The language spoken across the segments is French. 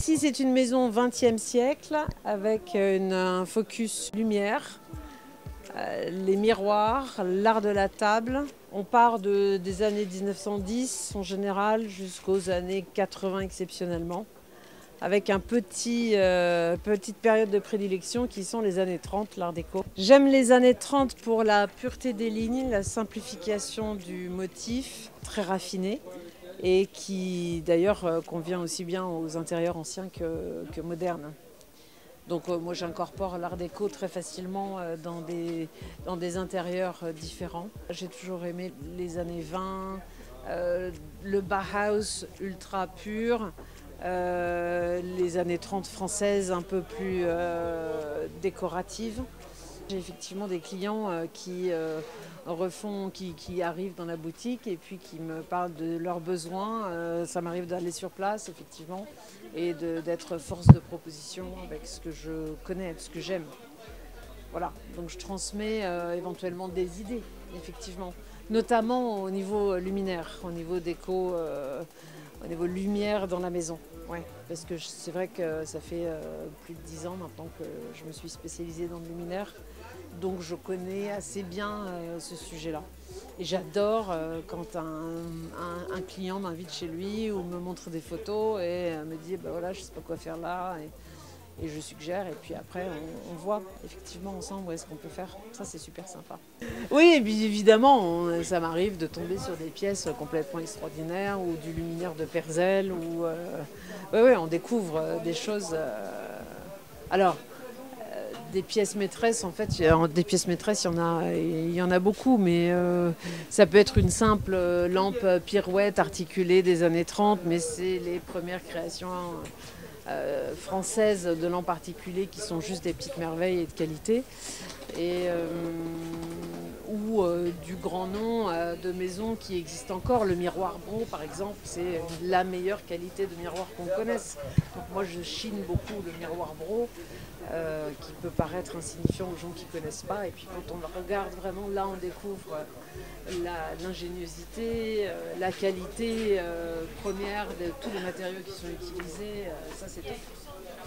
Ici, c'est une maison 20e siècle avec un focus lumière, les miroirs, l'art de la table. On part des années 1910 en général jusqu'aux années 80 exceptionnellement, avec petite période de prédilection qui sont les années 30, l'art déco. J'aime les années 30 pour la pureté des lignes, la simplification du motif, très raffiné, et qui d'ailleurs convient aussi bien aux intérieurs anciens que modernes. Donc moi j'incorpore l'art déco très facilement dans des intérieurs différents. J'ai toujours aimé les années 20, le Bauhaus ultra pur, les années 30 françaises un peu plus décoratives. J'ai effectivement des clients qui arrivent dans la boutique et puis qui me parlent de leurs besoins. Ça m'arrive d'aller sur place effectivement et d'être force de proposition avec ce que je connais, ce que j'aime. Voilà, donc je transmets éventuellement des idées, effectivement, notamment au niveau luminaire, au niveau déco, au niveau lumière dans la maison. Ouais, parce que c'est vrai que ça fait plus de 10 ans maintenant que je me suis spécialisée dans le luminaire, donc je connais assez bien ce sujet-là. Et j'adore quand un client m'invite chez lui ou me montre des photos et me dit bah voilà, je ne sais pas quoi faire là. Et je suggère, et puis après on voit effectivement ensemble où est-ce qu'on peut faire. Ça c'est super sympa. Oui, et puis évidemment, ça m'arrive de tomber sur des pièces complètement extraordinaires ou du luminaire de Perzel. Ouais, on découvre des choses. Alors, des pièces maîtresses, en fait, des pièces maîtresses, il y en a beaucoup, mais ça peut être une simple lampe pirouette articulée des années 30, mais c'est les premières créations françaises de lampes particuliers qui sont juste des petites merveilles et de qualité. Ou du grand nom de maisons qui existent encore. Le miroir Brault, par exemple, c'est la meilleure qualité de miroir qu'on connaisse. Donc moi, je chine beaucoup le miroir Brault, qui peut paraître insignifiant aux gens qui ne connaissent pas. Et puis quand on le regarde vraiment, là, on découvre l'ingéniosité, la qualité première de tous les matériaux qui sont utilisés. Ça, c'est top.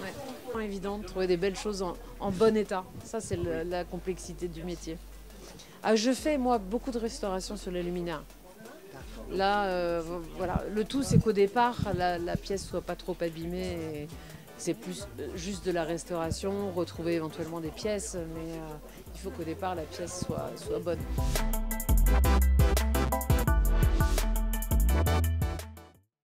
Ouais. C'est évident de trouver des belles choses en bon état. Ça, c'est la complexité du métier. Je fais, moi, beaucoup de restauration sur les luminaires. Là, voilà. Le tout, c'est qu'au départ, la pièce ne soit pas trop abîmée. C'est plus juste de la restauration, retrouver éventuellement des pièces, mais il faut qu'au départ, la pièce soit bonne.